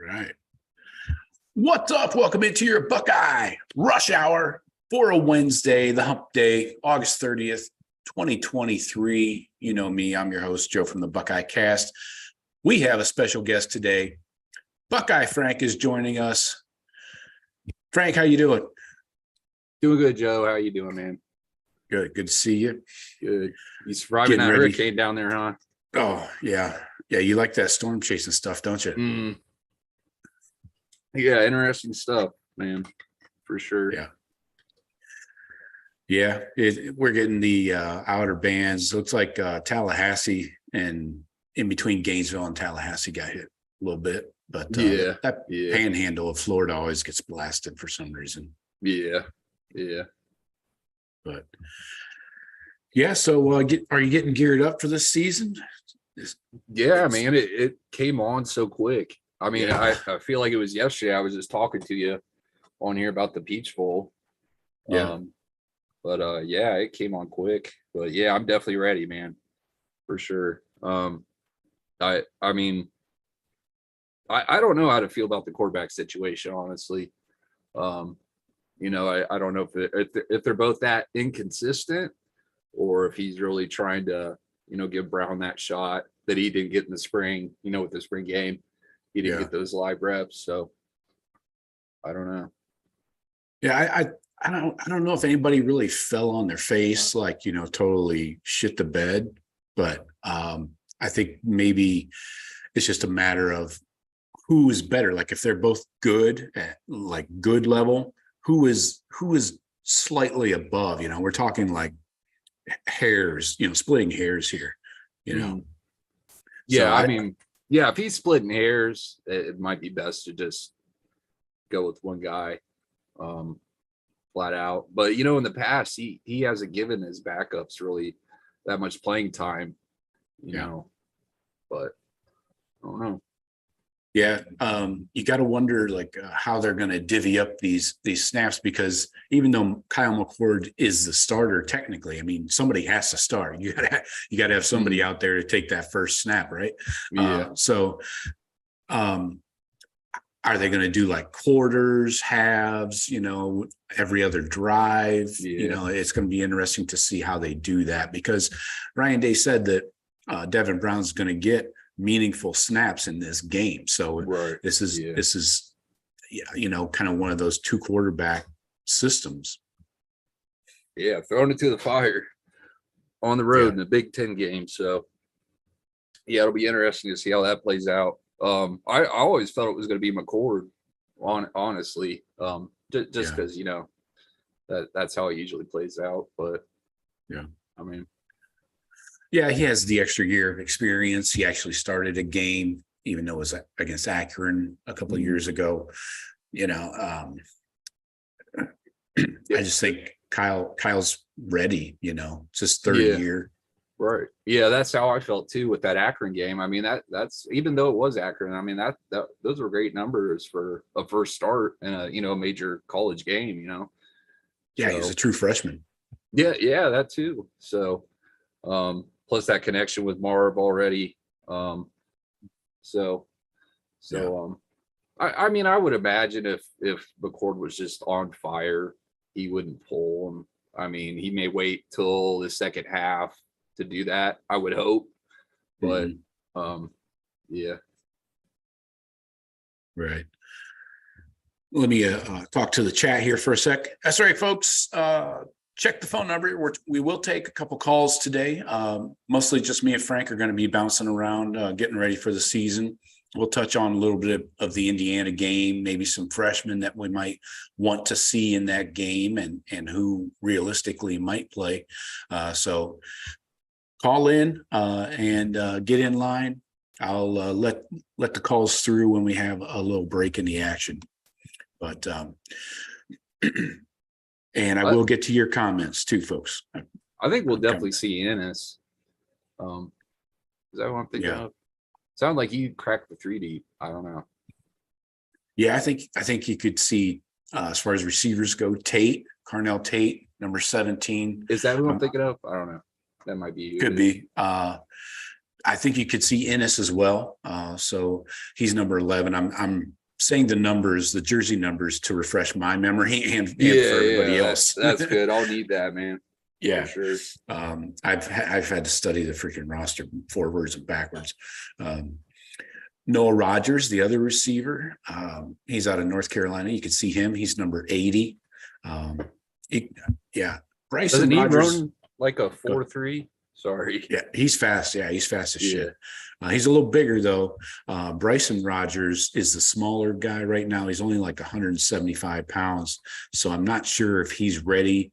Right. What's up? Welcome into your Buckeye Rush Hour for a Wednesday, the hump day, August 30th, 2023. You know me, I'm your host, Joe from the Buckeye Cast. We have a special guest today. Buckeye Frank is joining us. Frank, how you doing? Doing good, Joe. How you doing, man? Good. Good to see you. Good. You surviving that hurricane down there, huh? Oh, yeah. Yeah, you like that storm chasing stuff, don't you? Yeah, interesting stuff, man, for sure. Yeah, we're getting the outer bands. Looks like Tallahassee and in between Gainesville and Tallahassee got hit a little bit. But that panhandle of Florida always gets blasted for some reason. Yeah. But yeah, so are you getting geared up for this season? Man, it came on so quick. I mean, I feel like it was yesterday. I was just talking to you on here about the Peach Bowl. It came on quick. But yeah, I'm definitely ready, man, for sure. I mean, I don't know how to feel about the quarterback situation, honestly. I don't know if they're both that inconsistent, or if he's really trying to, give Brown that shot that he didn't get in the spring. With the spring game, he didn't get those live reps. So I don't know. Yeah, I don't know if anybody really fell on their face, like, totally shit the bed. But I think maybe it's just a matter of who is better. Like if they're both good at like good level, who is slightly above, we're talking like hairs, splitting hairs here, Yeah, so if he's splitting hairs, it might be best to just go with one guy flat out. But, in the past, he hasn't given his backups really that much playing time, but I don't know. Yeah, you got to wonder like how they're going to divvy up these snaps, because even though Kyle McCord is the starter technically, I mean somebody has to start. You got to have somebody out there to take that first snap, right? Yeah. Are they going to do like quarters, halves? Every other drive. Yeah. It's going to be interesting to see how they do that, because Ryan Day said that Devin Brown's going to get meaningful snaps in this game. So this is kind of one of those two quarterback systems. Yeah, throwing it to the fire on the road in the Big Ten game. So yeah, it'll be interesting to see how that plays out. I always felt it was going to be McCord, honestly, just because that's how it usually plays out. But he has the extra year of experience. He actually started a game, even though it was against Akron a couple of years ago. I just think Kyle's ready. It's his third year. Right. Yeah, that's how I felt too with that Akron game. I mean, that's even though it was Akron, I mean that those were great numbers for a first start in a major college game. Yeah, so, he's a true freshman. Yeah, that too. So. Plus that connection with Marv already. I would imagine if McCord was just on fire, he wouldn't pull him. I mean, he may wait till the second half to do that, I would hope. But yeah. Right. Let me talk to the chat here for a sec. That's right, folks. Check the phone number. We will take a couple calls today. Mostly just me and Frank are going to be bouncing around, getting ready for the season. We'll touch on a little bit of the Indiana game, maybe some freshmen that we might want to see in that game and who realistically might play. So call in and get in line. I'll let the calls through when we have a little break in the action. But and I will get to your comments too, folks. I think we'll definitely see Inniss. Is that what I'm thinking of? Sound like he cracked the 3 deep. I don't know. Yeah, I think you could see as far as receivers go, Carnell Tate, number 17. Is that who I'm thinking of? I don't know. That might be. Could be. I think you could see Inniss as well. So he's number 11. I'm saying the jersey numbers to refresh my memory and for everybody else. That's good. I'll need that, man. Yeah, for sure. I've had to study the freaking roster forwards and backwards. Noah Rogers, the other receiver, he's out of North Carolina. You can see him. He's number 80. Bryson Doesn't he Rogers run like a 4.3? Sorry. Yeah, he's fast. Yeah, he's fast as shit. He's a little bigger though. Bryson Rogers is the smaller guy right now. He's only like 175 pounds. So I'm not sure if he's ready,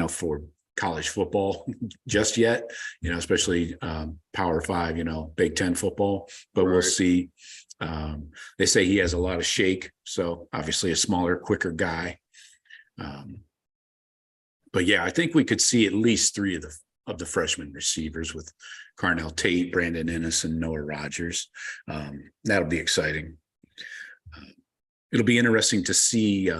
for college football just yet, especially Power 5, Big Ten football, but We'll see. They say he has a lot of shake. So obviously a smaller, quicker guy. But yeah, I think we could see at least 3 of the freshman receivers with Carnell, Tate, Brandon Inniss, and Noah Rogers. That'll be exciting. It'll be interesting to see.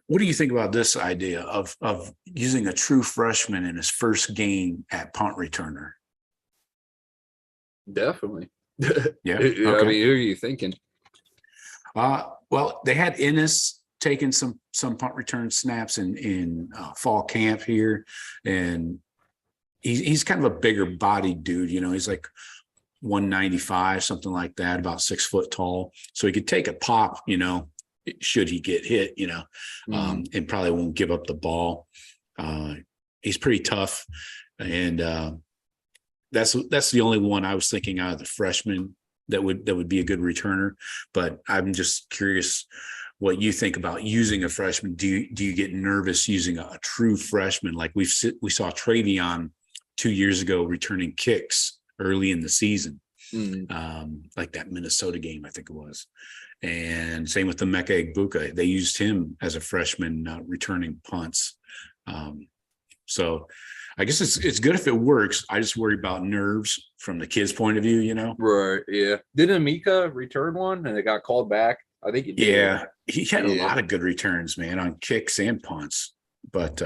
What do you think about this idea of using a true freshman in his first game at punt returner? Definitely. Yeah. Okay. I mean, who are you thinking? Well, they had Inniss taking some punt return snaps in fall camp here, and he's kind of a bigger bodied dude. He's like 195, something like that, about 6 foot tall. So he could take a pop, should he get hit, and probably won't give up the ball. He's pretty tough. And that's the only one I was thinking out of the freshmen that would be a good returner. But I'm just curious what you think about using a freshman. Do you get nervous using a true freshman? Like we saw Travion 2 years ago returning kicks early in the season, like that Minnesota game, I think it was. And same with the Mecca Egbuka. They used him as a freshman returning punts. So I guess it's good if it works. I just worry about nerves from the kid's point of view, Right. Yeah. Didn't Amika return one and it got called back? I think he did. Yeah. He had a lot of good returns, man, on kicks and punts. But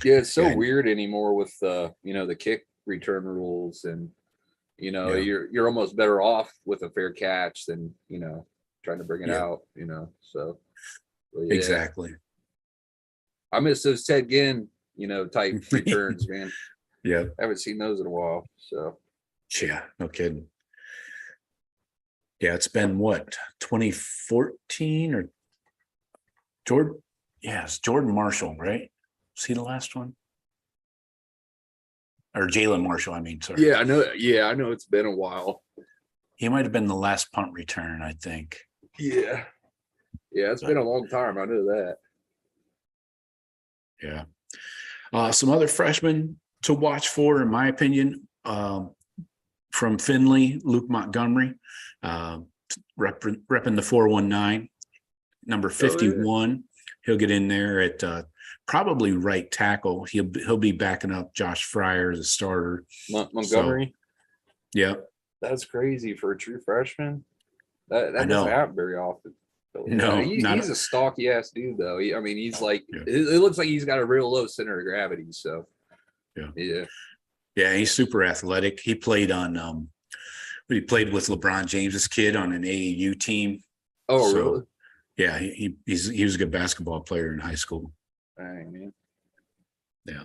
it's so weird anymore with the kick return rules, and you're almost better off with a fair catch than trying to bring it out, so exactly. I miss those Ted Ginn type returns, man. Yeah, I haven't seen those in a while. So yeah, no kidding. Yeah, it's been what, 2014 or Jordan? Yeah, it's Jordan Marshall, right? Was he the last one? Or Jalen Marshall, I mean, sorry. Yeah, I know. Yeah, I know it's been a while. He might have been the last punt return, I think. Yeah. Yeah, it's been a long time. I know that. Yeah. Some other freshmen to watch for, in my opinion, from Findlay, Luke Montgomery, repping the 419, number 51. Yeah. He'll get in there at probably right tackle. He'll be backing up Josh Fryer as a starter. Montgomery. So, yeah. That's crazy for a true freshman. That doesn't happen very often. No, he's a stocky ass dude, though. He's like, it looks like he's got a real low center of gravity. So, yeah, he's super athletic. He played on, he played with LeBron James's kid on an AAU team. Oh, so, really? Yeah, he was a good basketball player in high school. Dang, man. Yeah.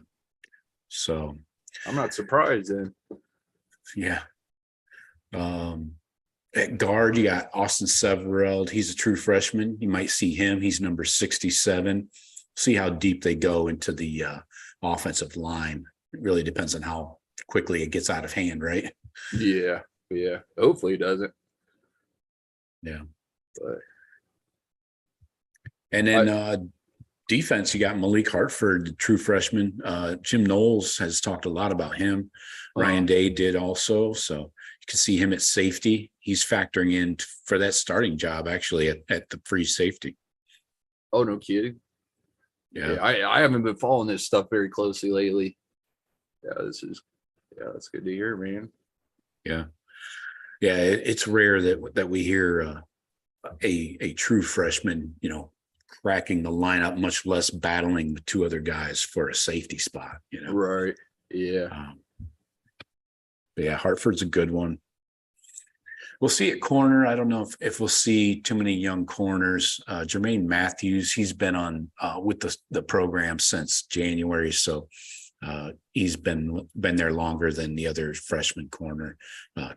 So I'm not surprised then. Yeah. At guard, you got Austin Severeld. He's a true freshman. You might see him. He's number 67. See how deep they go into the offensive line. It really depends on how quickly it gets out of hand, right? Yeah. Hopefully it doesn't. Yeah. But and then defense, you got Malik Hartford, the true freshman. Jim Knowles has talked a lot about him. Ryan Day did also. So you can see him at safety. He's factoring in for that starting job, actually, at the free safety. Oh, no kidding. Yeah, I haven't been following this stuff very closely lately. Yeah, that's good to hear, man. Yeah. It's rare that we hear a true freshman, cracking the lineup, much less battling the 2 other guys for a safety spot. Right. Yeah. But yeah, Hartford's a good one. We'll see at corner. I don't know if we'll see too many young corners. Jermaine Matthews, he's been on with the program since January, so he's been there longer than the other freshman corner.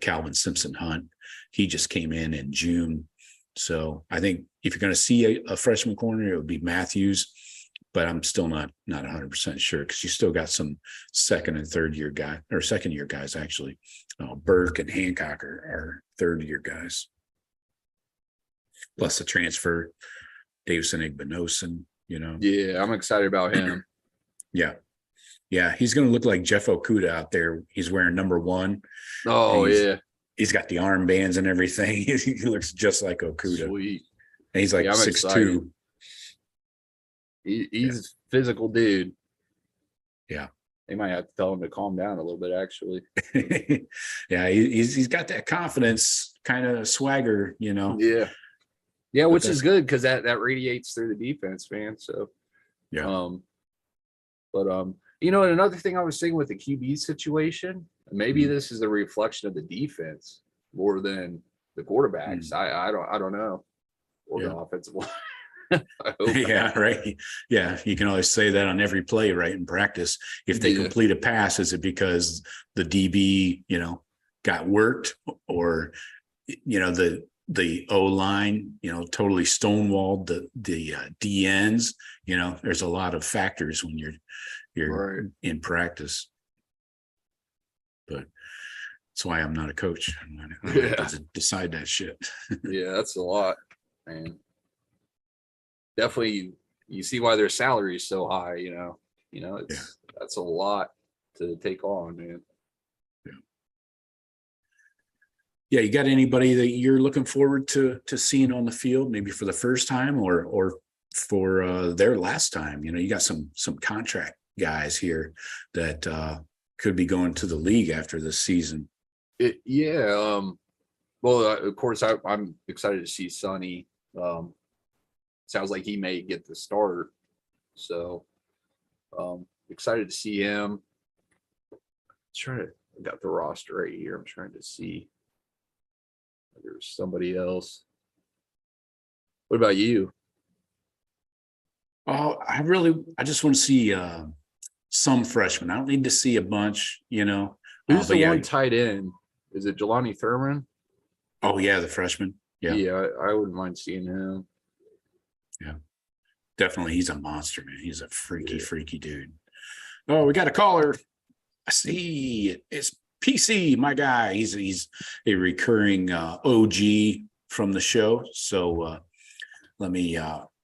Calvin Simpson Hunt, he just came in June. So I think if you're going to see a freshman corner, it would be Matthews, but I'm still not 100% sure because you still got some second and third year second year guys actually. Burke and Hancock are third year guys. Plus the transfer, Davison Igbinosun, Yeah, I'm excited about him. Yeah. Yeah, he's going to look like Jeff Okuda out there. He's wearing number 1. Oh, yeah. He's got the armbands and everything. He looks just like Okuda. Sweet. And he's like 6'2". He's a physical dude. Yeah. They might have to tell him to calm down a little bit, actually. Yeah, he's got that confidence, kind of swagger, Yeah. Yeah, which is good because that radiates through the defense, man. So, yeah. And another thing I was thinking with the QB situation, maybe this is a reflection of the defense more than the quarterbacks. I don't know, or the offensive line. Yeah, right. Yeah, you can always say that on every play, right? In practice, if they complete a pass, is it because the DB, got worked, or the O line, totally stonewalled the DNs? There's a lot of factors when you're right in practice. But that's why I'm not a coach. I'm not able to decide that shit. Yeah, that's a lot, man. Definitely, you see why their salary is so high. That's a lot to take on, man. Yeah, you got anybody that you're looking forward to seeing on the field, maybe for the first time or for their last time? You got some contract guys here that could be going to the league after this season. Well, of course, I'm excited to see Sonny. Sounds like he may get the start, so excited to see him. I got the roster right here. I'm trying to see. There's somebody else. What about you? Oh, I just want to see some freshmen. I don't need to see a bunch, Who's the one tight end? Is it Jelani Thurman? Oh yeah, the freshman. Yeah, I wouldn't mind seeing him. Yeah, definitely. He's a monster, man. He's a freaky dude. Oh, we got a caller. I see it's PC, my guy. He's a recurring OG from the show. So let me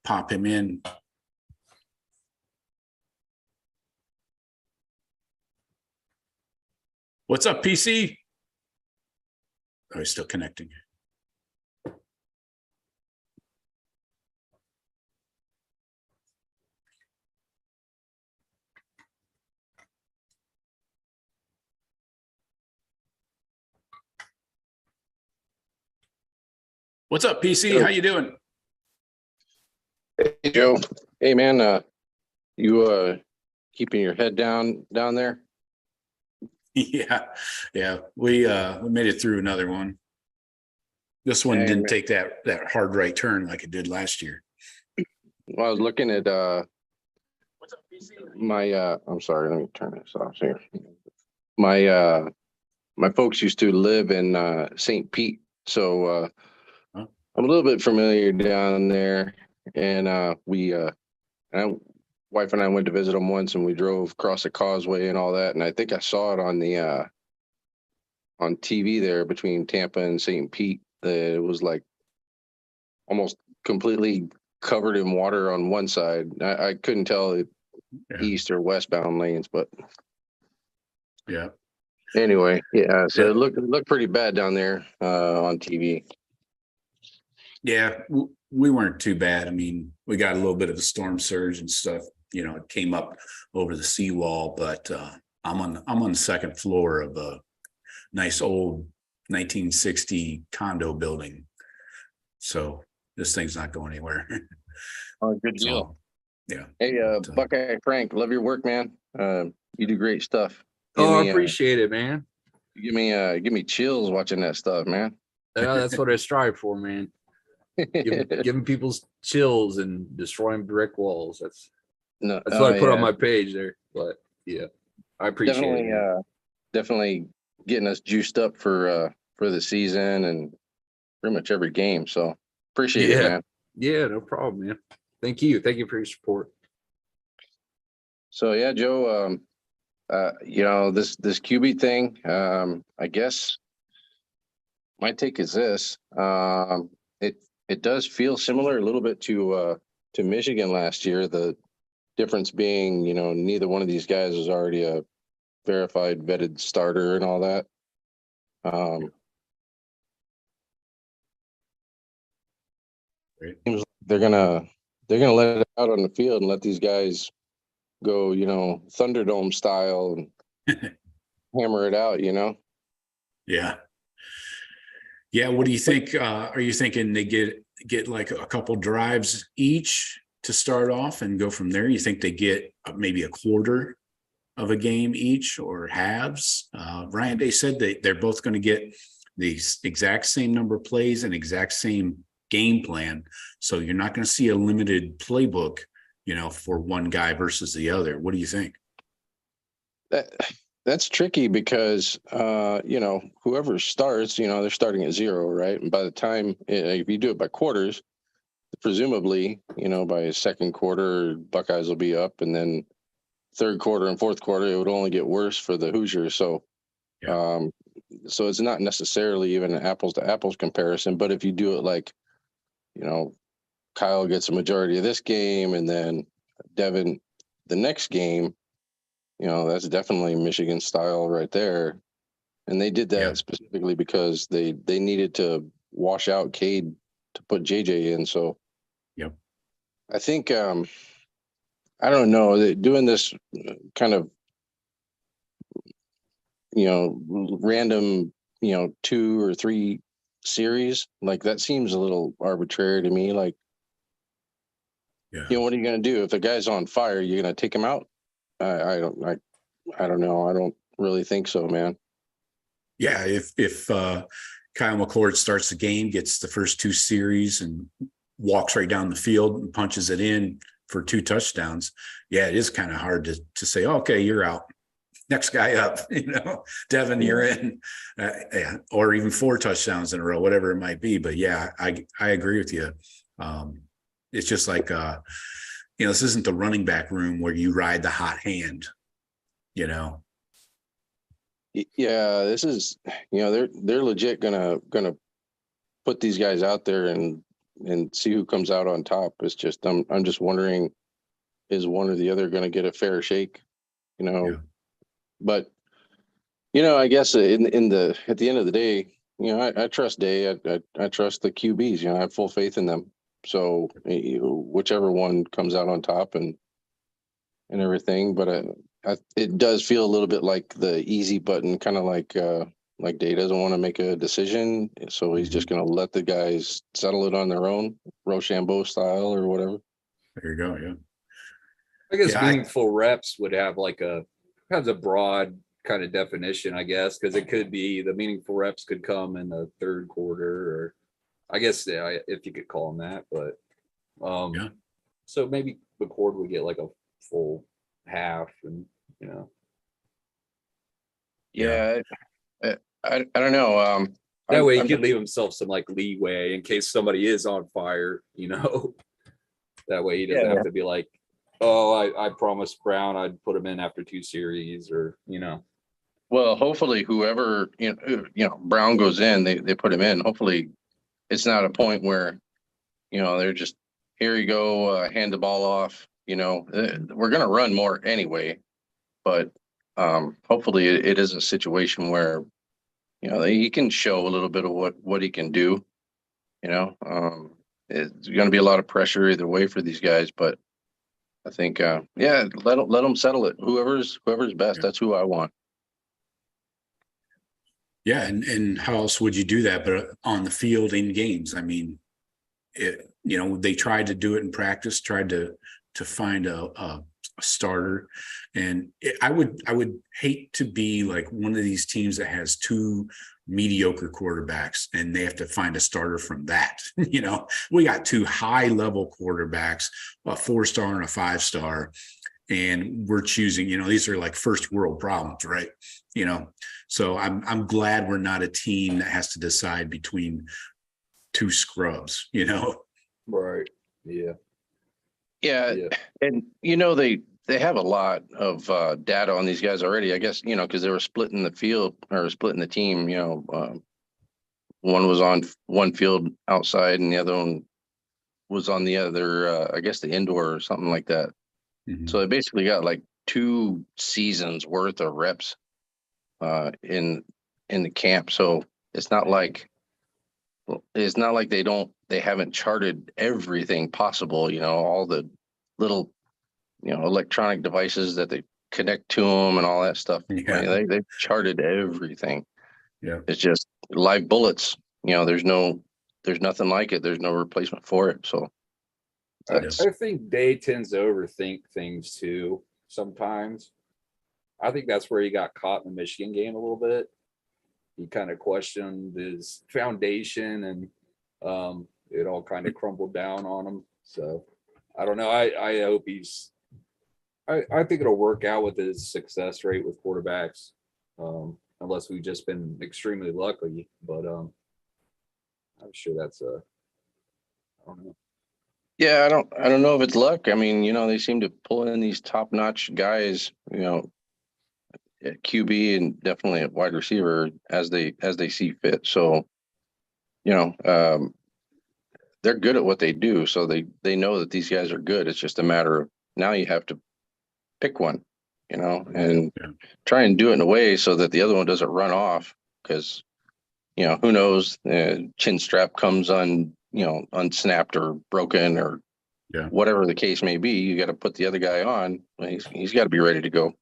pop him in. What's up, PC? Oh, he's still connecting. What's up, PC? How you doing? Hey, Joe. Hey, man. You keeping your head down there? Yeah. We made it through another one. This one didn't take that hard right turn like it did last year. Well, I was looking at What's up, PC? I'm sorry, let me turn this off here. My folks used to live in St. Pete, so I'm a little bit familiar down there, and wife and I went to visit them once, and we drove across the causeway and all that, and I think I saw it on the on TV there between Tampa and St. Pete. It was like almost completely covered in water on one side. I couldn't tell it east or westbound lanes, but yeah. Anyway, so it looked pretty bad down there on TV. Yeah, we weren't too bad. I mean, we got a little bit of a storm surge and stuff. It came up over the seawall, but I'm on the second floor of a nice old 1960 condo building, so this thing's not going anywhere. Oh, good deal. So, yeah. Hey, Buckeye Frank, love your work, man. You do great stuff. I appreciate it, man. Give me chills watching that stuff, man. Yeah, that's what I strive for, man. Giving people's chills and destroying brick walls. That's No, what I put on my page there. But yeah, I appreciate definitely, it. Man. definitely getting us juiced up for the season and pretty much every game. So appreciate it, man. Yeah, no problem, man. Thank you for your support. So yeah, Joe, this QB thing, I guess my take is this. It does feel similar a little bit to Michigan last year. The difference being, neither one of these guys is already a verified vetted starter and all that. Seems like they're gonna let it out on the field and let these guys go, Thunderdome style and hammer it out, Yeah. Yeah. What do you think? Are you thinking they get like a couple drives each to start off and go from there? You think they get maybe a quarter of a game each or halves? Ryan Day said they're both going to get the exact same number of plays and exact same game plan. So you're not going to see a limited playbook, for one guy versus the other. What do you think? That's tricky because, whoever starts, they're starting at 0, right? And by the time, if you do it by quarters, presumably, by second quarter, Buckeyes will be up, and then third quarter and fourth quarter, it would only get worse for the Hoosiers. So, so it's not necessarily even an apples to apples comparison. But if you do it like, Kyle gets a majority of this game, and then Devin the next game, that's definitely Michigan style right there. And they did that specifically because they needed to wash out Cade to put JJ in. So, I think, I don't know, doing this kind of, random, 2 or 3 series, like that seems a little arbitrary to me. Like, what are you going to do if the guy's on fire? You're going to take him out? I don't know. I don't really think so, man. Yeah, if Kyle McCord starts the game, gets the first 2 series and walks right down the field and punches it in for 2 touchdowns, it is kind of hard to say, okay, you're out. Next guy up, Devin, you're in, or even 4 touchdowns in a row, whatever it might be. But I agree with you. It's just like, this isn't the running back room where you ride the hot hand, Yeah, this is, they're legit gonna put these guys out there and see who comes out on top. It's just, I'm just wondering, is one or the other going to get a fair shake, but, I guess at the end of the day, I trust Day. I trust the QBs, I have full faith in them. So whichever one comes out on top and everything, but it does feel a little bit like the easy button, kind of like Day doesn't want to make a decision, so he's just going to let the guys settle it on their own, Rochambeau style or whatever. There you go. Yeah. I guess meaningful reps would have has a broad kind of definition, I guess, because it could be the meaningful reps could come in the third quarter, or I guess if you could call them that, but so maybe McCord would get like a full half, and I don't know. That way he could leave himself some leeway in case somebody is on fire, That way he doesn't have to be like, oh, I promised Brown I'd put him in after 2 series, or Well, hopefully whoever Brown goes in, they put him in. Hopefully it's not a point where they're just, here you go, hand the ball off. We're gonna run more anyway, but hopefully it is a situation where he can show a little bit of what he can do. It's going to be a lot of pressure either way for these guys, but I think let them settle it. Whoever's best, that's who I want. Yeah, and how else would you do that but on the field in games? I mean, they tried to do it in practice, tried to find a starter. And I would hate to be like one of these teams that has two mediocre quarterbacks and they have to find a starter from that. We got two high level quarterbacks, a 4-star and a 5-star. And we're choosing, these are like first world problems, right? So I'm glad we're not a team that has to decide between two scrubs, Right. Yeah. Yeah. And, they have a lot of data on these guys already, I guess, because they were splitting the field or splitting the team, one was on one field outside and the other one was on the other, I guess the indoor or something like that. Mhm. So they basically got like 2 seasons worth of reps in the camp. So it's not like they haven't charted everything possible, all the little, electronic devices that they connect to them and all that stuff. Yeah. I mean, they've charted everything. Yeah. It's just live bullets. There's nothing like it. There's no replacement for it. So I think Day tends to overthink things too sometimes. I think that's where he got caught in the Michigan game a little bit. He kind of questioned his foundation and it all kind of crumbled down on him. So I don't know. I hope I think it'll work out with his success rate with quarterbacks, unless we've just been extremely lucky. But I'm sure that's I don't know. yeah, I don't know if it's luck. I mean, they seem to pull in these top-notch guys, at QB and definitely at wide receiver as they see fit. So, they're good at what they do. So they know that these guys are good. It's just a matter of now you have to pick one, and try and do it in a way so that the other one doesn't run off because, who knows, chin strap comes unsnapped or broken or whatever the case may be. You got to put the other guy on. He's got to be ready to go.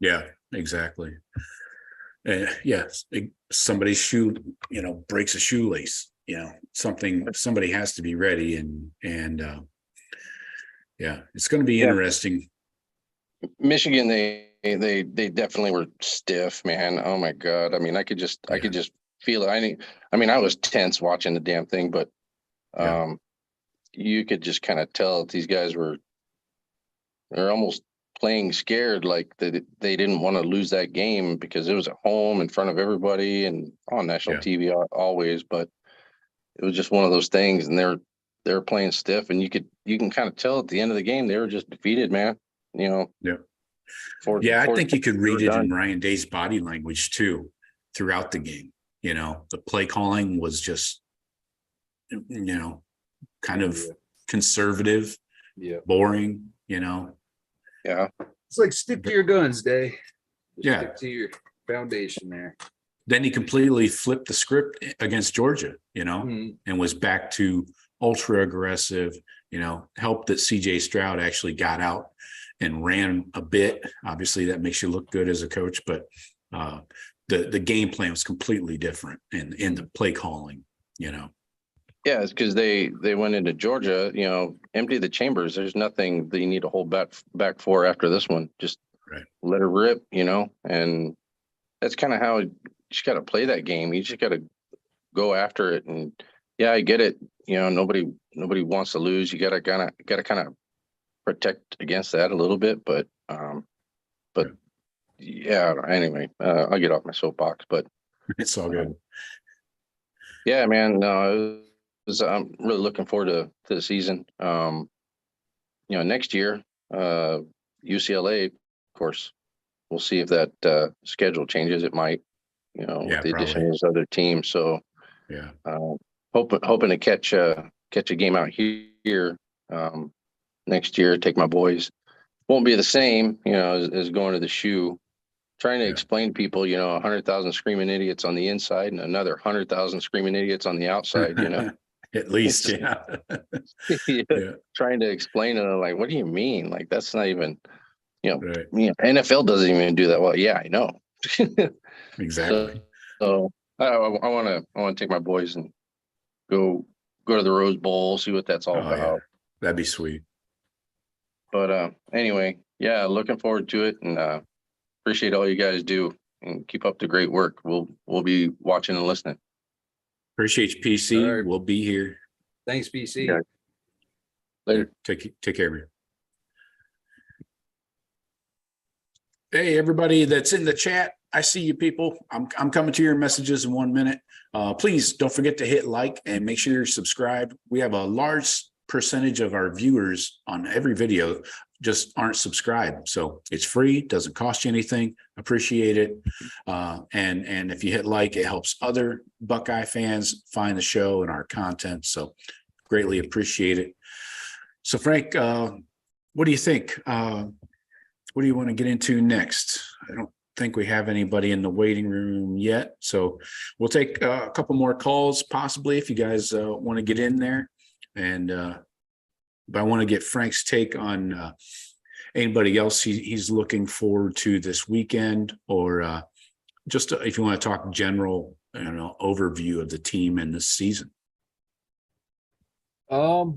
Yeah, exactly. Yes, somebody's shoe, breaks a shoelace, somebody has to be ready and it's going to be interesting. Michigan, they definitely were stiff, man. Oh my God. I mean, I could just feel it. I was tense watching the damn thing, but you could just kind of tell that these guys they're almost playing scared, like they didn't want to lose that game because it was at home in front of everybody and on national TV always. But it was just one of those things, and they're playing stiff, and you can kind of tell at the end of the game they were just defeated, man. I think you could read it in Ryan Day's body language too throughout the game. The play calling was just, kind of conservative, boring, Yeah. It's like stick to your guns, Day. Stick to your foundation there. Then he completely flipped the script against Georgia, Mhm. and was back to ultra aggressive, helped that CJ Stroud actually got out and ran a bit. Obviously that makes you look good as a coach, but the game plan was completely different in the play calling, Yeah, it's because they went into Georgia, empty the chambers. There's nothing that you need to hold back for after this one. Just let it rip, and that's kind of how you just got to play that game. You just got to go after it. And I get it. Nobody wants to lose. You got to kind of protect against that a little bit. But anyway, I'll get off my soapbox. But it's all good. Yeah, man. No, I'm really looking forward to the season. Next year, UCLA, of course, we'll see if that schedule changes. It might, with the addition of those other teams. So, hoping to catch a game out here next year. Take my boys. Won't be the same, as going to the shoe. Trying to explain to people, 100,000 screaming idiots on the inside and another 100,000 screaming idiots on the outside, At least, Trying to explain it, like, what do you mean? Like, that's not even, NFL doesn't even do that. Well, yeah, I know. Exactly. So I want to take my boys and go to the Rose Bowl, see what that's all about. Yeah. That'd be sweet. But anyway, yeah, looking forward to it, and appreciate all you guys do, and keep up the great work. We'll be watching and listening. Appreciate you, PC. All right. We'll be here. Thanks, BC. Yeah. Later. Take care of you. Hey, everybody that's in the chat, I see you people. I'm coming to your messages in 1 minute. Please don't forget to hit like and make sure you're subscribed. We have a large percentage of our viewers on every video just aren't subscribed. So it's free, doesn't cost you anything. Appreciate it. And if you hit like, it helps other Buckeye fans find the show and our content. So greatly appreciate it. So Frank, what do you think? What do you want to get into next? I don't think we have anybody in the waiting room yet. So we'll take a couple more calls possibly if you guys want to get in there. And but I want to get Frank's take on anybody else he's looking forward to this weekend, or just if you want to talk general, overview of the team and this season. Yeah,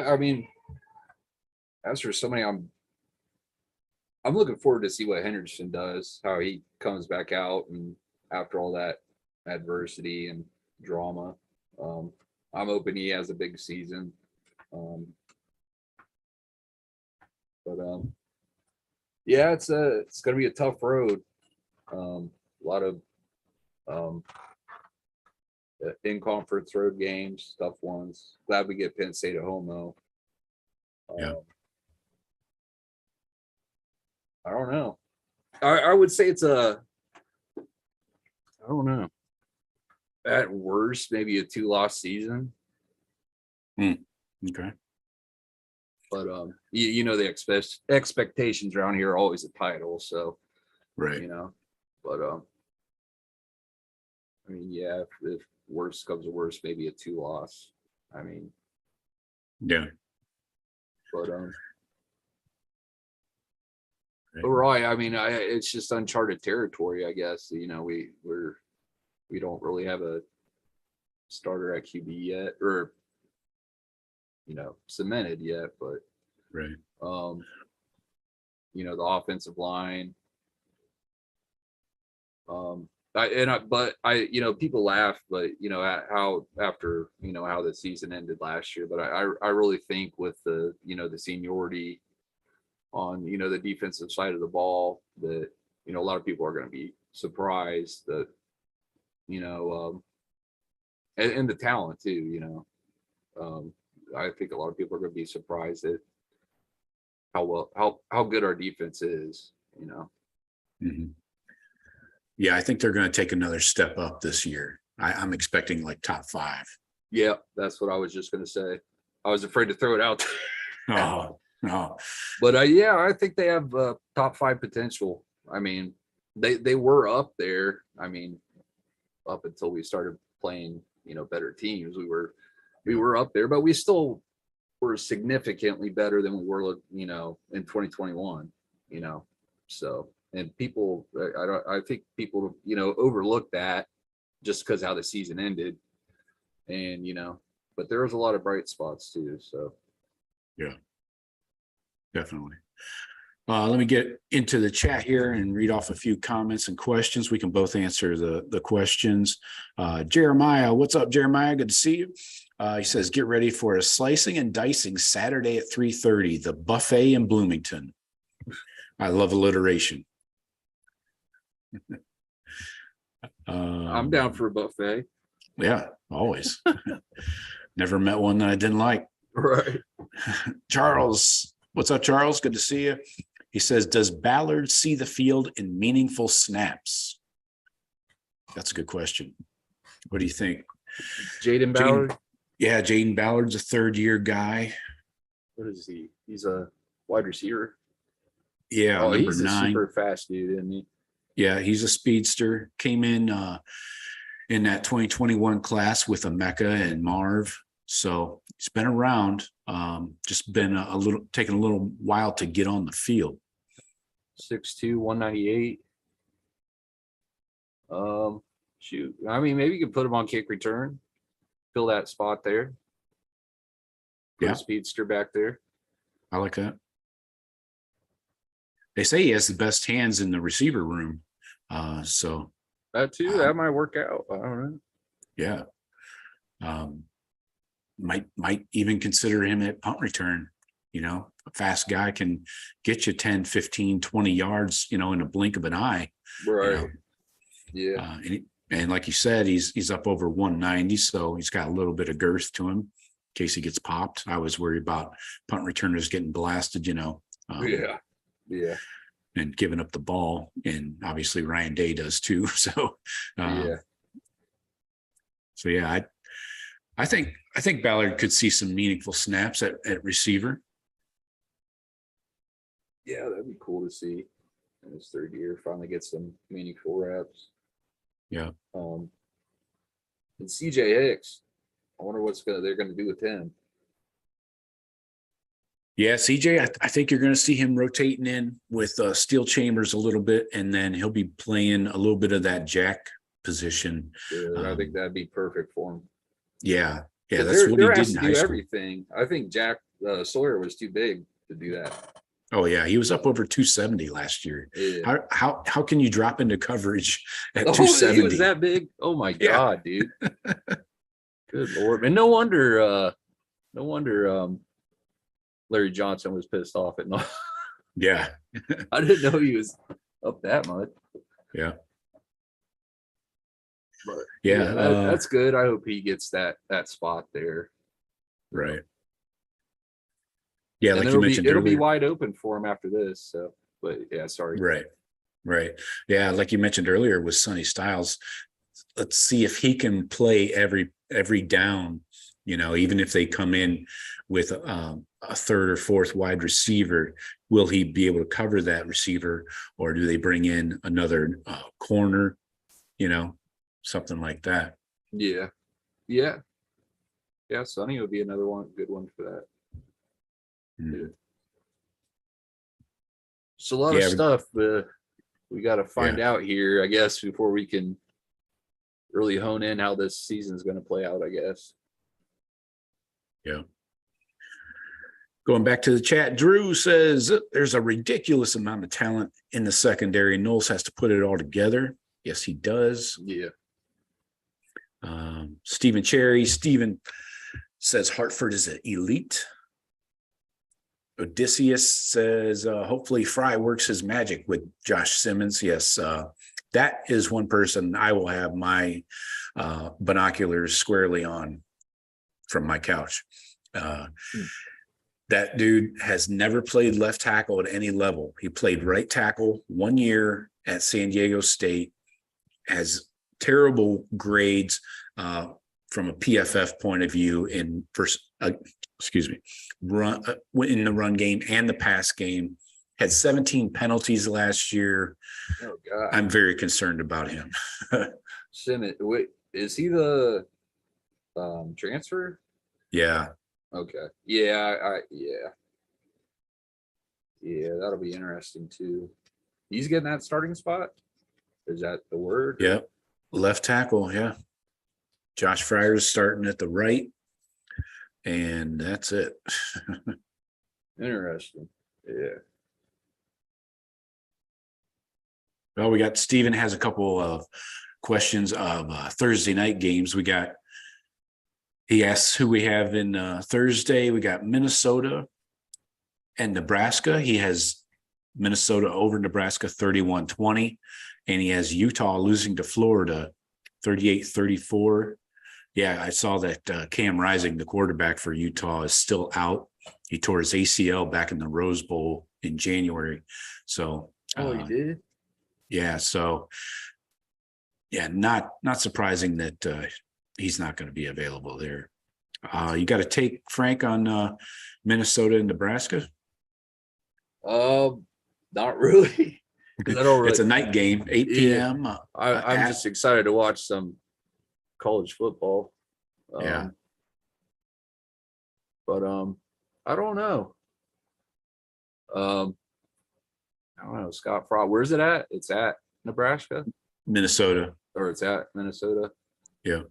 I mean, as for somebody, I'm looking forward to see what Henderson does, how he comes back out and after all that adversity and drama. I'm hoping he has a big season. Yeah, it's gonna be a tough road. A lot of in conference road games, tough ones. Glad we get Penn State at home though. Yeah. I don't know. I would say it's I don't know. At worst, maybe a 2-loss season. Okay. But you know, the expectations around here are always a title, so Right. But I mean, yeah, if worst comes to worst, maybe a 2-loss. I mean, Yeah. but overall, I mean, it's just uncharted territory, I guess. We don't really have a starter at QB yet, or cemented yet, but Right. the offensive line. People laugh, but at how after how the season ended last year, but I really think with the the seniority on the defensive side of the ball that a lot of people are going to be surprised that and the talent too. I think a lot of people are going to be surprised at how good our defense is. Mm-hmm. Yeah, I think they're going to take another step up this year. I'm expecting like top 5. Yeah, that's what I was just going to say. I was afraid to throw it out there. Oh, no. But I think they have top 5 potential. I mean, they were up there. I mean, up until we started playing, better teams, we were up there, but we still were significantly better than we were, in 2021. So. And people, I think people, overlook that just because how the season ended, and but there was a lot of bright spots too. So, Yeah, definitely. Let me get into the chat here and read off a few comments and questions. We can both answer the questions. Jeremiah, what's up, Jeremiah? Good to see you. He says, get ready for a slicing and dicing Saturday at 3:30, the buffet in Bloomington. I love alliteration. I'm down for a buffet. Yeah, always. Never met one that I didn't like. Right. Charles, what's up, Charles? Good to see you. He says, does Ballard see the field in meaningful snaps? That's a good question. What do you think? Jaden Ballard? Yeah, Jaden Ballard's a 3rd-year guy. What is he? He's a wide receiver. Yeah, oh, number he's 9. A super fast dude, isn't he? Yeah, he's a speedster. Came in that 2021 class with Emeka and Marv. So he's been around. Just been taking a little while to get on the field. 6'2", 198. Shoot. I mean, maybe you could put him on kick return, fill that spot there. Put a speedster back there. I like that. They say he has the best hands in the receiver room. So That too, that might work out. I don't know. yeah. Might even consider him at punt return. You know, a fast guy can get you 10, 15, 20 yards, you know, in a blink of an eye. Right. You know? Yeah. And like you said, he's up over 190, so he's got a little bit of girth to him in case he gets popped. I was worried about punt returners getting blasted, you know. Yeah. And giving up the ball, and obviously Ryan Day does too. So Yeah. So yeah, I think Ballard could see some meaningful snaps at receiver. Yeah, that'd be cool to see in his third year. Finally get some meaningful reps. Yeah. And CJ Hicks, I wonder they're gonna do with him. Yeah, CJ, I think you're going to see him rotating in with Steel Chambers a little bit, and then he'll be playing a little bit of that jack position. I think that'd be perfect for him. Yeah, that's what he did in high school. Everything. I think Jack Sawyer was too big to do that. Oh yeah, he was up over 270 last year. Yeah. How can you drop into coverage at 270? He was that big? Oh my God, dude. Good Lord. And no wonder Larry Johnson was pissed off at no. Yeah. I didn't know he was up that much. Yeah. But yeah, that's good. I hope he gets that spot there. Right. Yeah, and like you mentioned it'll earlier. be wide open for him after this. So, but yeah, sorry. Right. Yeah, like you mentioned earlier with Sonny Styles, let's see if he can play every down, you know, even if they come in with a third or fourth wide receiver, will he be able to cover that receiver, or do they bring in another corner, you know, something like that? Yeah. Sonny would be another good one for that. Mm-hmm. It's a lot of stuff we got to find out here, I guess, before we can really hone in how this season is going to play out, I guess. Yeah. Going back to the chat, Drew says there's a ridiculous amount of talent in the secondary. Knowles has to put it all together. Yes, he does. Yeah. Stephen Cherry. Stephen says Hartford is an elite. Odysseus says, hopefully Fry works his magic with Josh Simmons. Yes, that is one person I will have my binoculars squarely on from my couch. That dude has never played left tackle at any level. He played right tackle 1 year at San Diego State, has terrible grades from a PFF point of view in in the run game and the pass game. Had 17 penalties last year. Oh God, I'm very concerned about him. Simmons, wait, is he the transfer? Yeah. Okay. Yeah. Yeah, that'll be interesting too. He's getting that starting spot. Is that the word? Yeah. Left tackle. Yeah. Josh Fryer's starting at the right. And that's it. Interesting. Yeah. Well, we got Steven has a couple of questions of Thursday night games. He asks who we have in Thursday. We got Minnesota and Nebraska. He has Minnesota over Nebraska 31-20, and he has Utah losing to Florida 38-34. Yeah, I saw that Cam Rising, the quarterback for Utah, is still out. He tore his ACL back in the Rose Bowl in January. So, he did? Yeah. So, yeah, not surprising that he's not going to be available there. You got to take Frank on Minnesota and Nebraska? Not really. I don't really. It's a night game, 8 p.m. I'm just excited to watch some college football. Yeah. But I don't know. I don't know, Scott Frost. Where's it at? It's at Nebraska? Minnesota. Or it's at Minnesota? Yeah.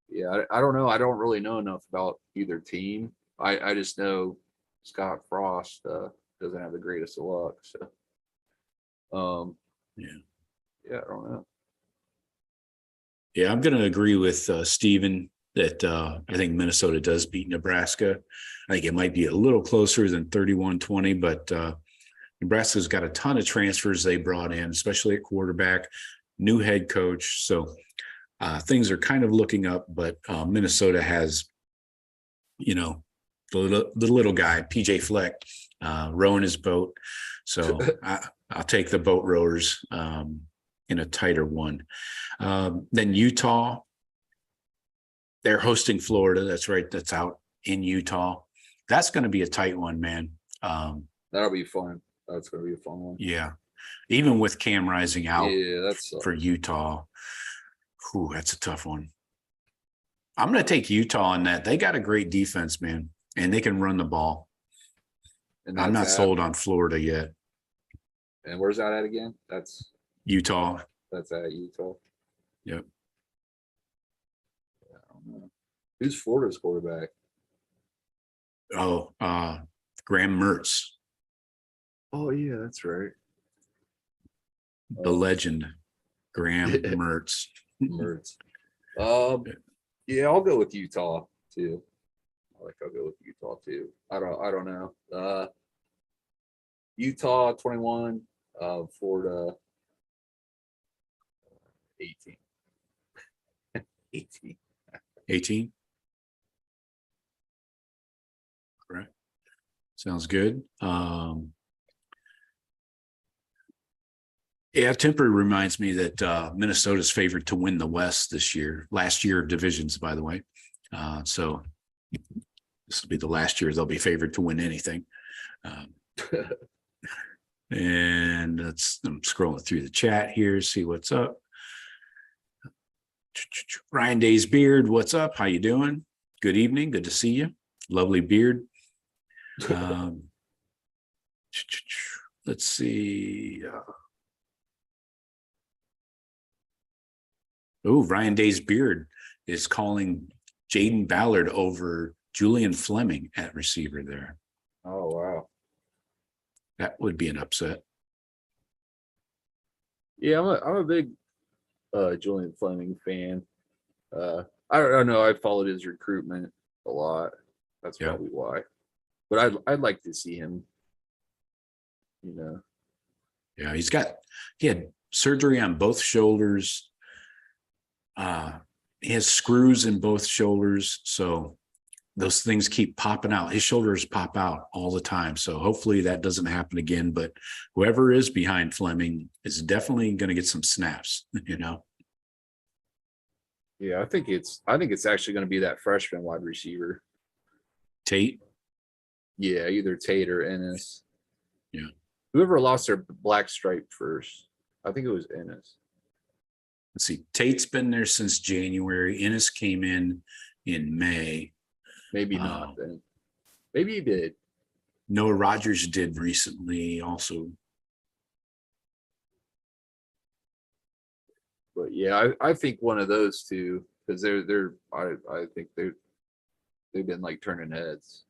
Yeah, I don't know. I don't really know enough about either team. I just know Scott Frost doesn't have the greatest of luck. So, yeah, I don't know. Yeah, I'm going to agree with Steven that I think Minnesota does beat Nebraska. I think it might be a little closer than 31-20, but Nebraska's got a ton of transfers they brought in, especially at quarterback, new head coach. So things are kind of looking up, but Minnesota has, the little guy, PJ Fleck, rowing his boat. So I'll take the boat rowers in a tighter one. Then Utah, they're hosting Florida. That's right. That's out in Utah. That's going to be a tight one, man. That'll be fun. That's going to be a fun one. Yeah. Even with Cam Rising out that's for Utah. Whew, that's a tough one. I'm going to take Utah on that. They got a great defense, man, and they can run the ball. And I'm not sold on Florida yet. And where's that at again? That's Utah. That's at Utah. Yep. I don't know. Who's Florida's quarterback? Oh, Graham Mertz. Oh yeah, that's right. The legend, Graham Mertz. Mertz. Yeah, I'll go with Utah too. I'll go with Utah too. I don't know. Utah 21, Florida 18. 18. 18. Correct. Sounds good. Yeah, Temper reminds me that Minnesota's favored to win the West this year. Last year of divisions, by the way. So this will be the last year they'll be favored to win anything. And I'm scrolling through the chat here, see what's up. Ryan Day's Beard, what's up? How you doing? Good evening. Good to see you. Lovely beard. Let's see. Ryan Day's Beard is calling Jaden Ballard over Julian Fleming at receiver there. Oh, wow. That would be an upset. Yeah, I'm a big Julian Fleming fan. I don't know. I followed his recruitment a lot. That's probably why. But I'd like to see him. Yeah, he had surgery on both shoulders. He has screws in both shoulders, so those things keep popping out. His shoulders pop out all the time. So hopefully that doesn't happen again. But whoever is behind Fleming is definitely going to get some snaps, Yeah, I think it's actually going to be that freshman wide receiver. Tate? Yeah, either Tate or Inniss. Yeah. Whoever lost their black stripe first. I think it was Inniss. Let's see. Tate's been there since January. Inniss came in May. Maybe not then. Maybe he did. Noah Rogers did recently also. But yeah, I think one of those two, because I think they've been like turning heads.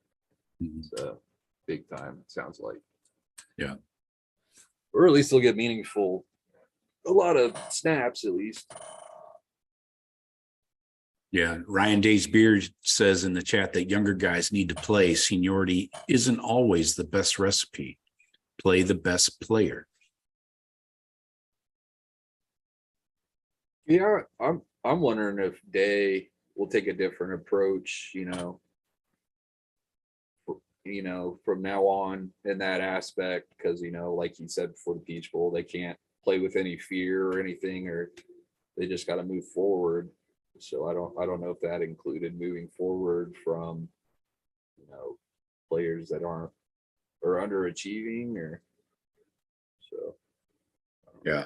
Mm-hmm. So big time, it sounds like. Yeah. Or at least they'll get a lot of snaps at least. Yeah, Ryan Day's Beard says in the chat that younger guys need to play. Seniority isn't always the best recipe. Play the best player. Yeah, I'm wondering if Day will take a different approach, from now on in that aspect, because like he said before the Peach Bowl, they can't play with any fear or anything, or they just got to move forward. So I don't know if that included moving forward from players that are underachieving, or so. Yeah.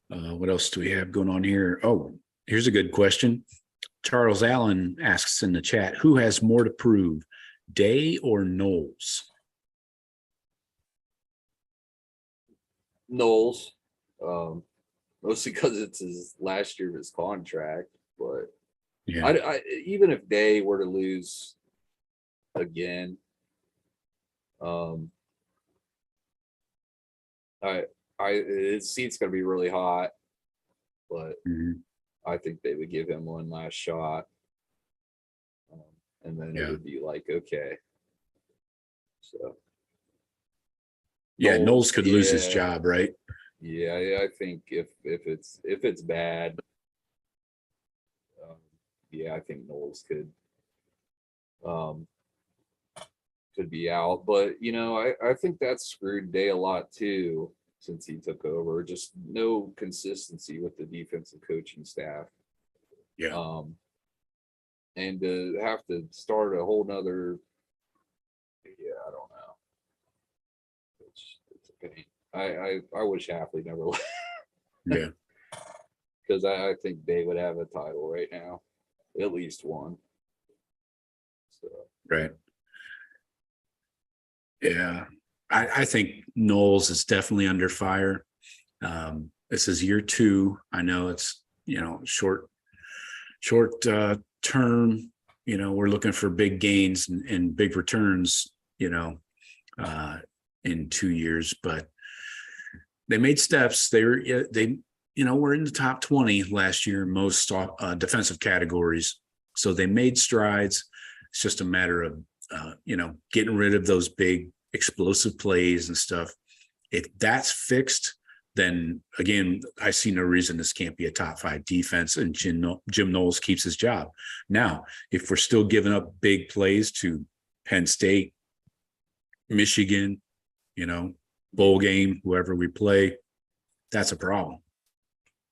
What else do we have going on here? Oh, here's a good question. Charles Allen asks in the chat, who has more to prove, Day or Knowles? Knowles, mostly because it's his last year of his contract. But yeah, I even if Day were to lose again. His seat's gonna be really hot, but Mhm. I think they would give him one last shot, and then it Yeah. would be like, okay. So Yeah, Knowles could lose his yeah, job, right? yeah, I think if it's bad, yeah, I think Knowles could be out. But I think that's screwed Day a lot too since he took over. Just no consistency with the defensive coaching staff. Yeah. And to have to start a whole nother, yeah, I don't know. It's a pain. I wish Hafley never left Yeah. because I think they would have a title right now, at least one. So Right. Yeah. I think Knowles is definitely under fire. This is year 2. I know it's, short term, we're looking for big gains and big returns, in 2 years, but they made steps. Were in the top 20 last year in most defensive categories. So they made strides. It's just a matter of, getting rid of those big explosive plays and stuff. If that's fixed, then again, I see no reason this can't be a top 5 defense and Jim Knowles keeps his job. Now, if we're still giving up big plays to Penn State, Michigan, bowl game, whoever we play, that's a problem.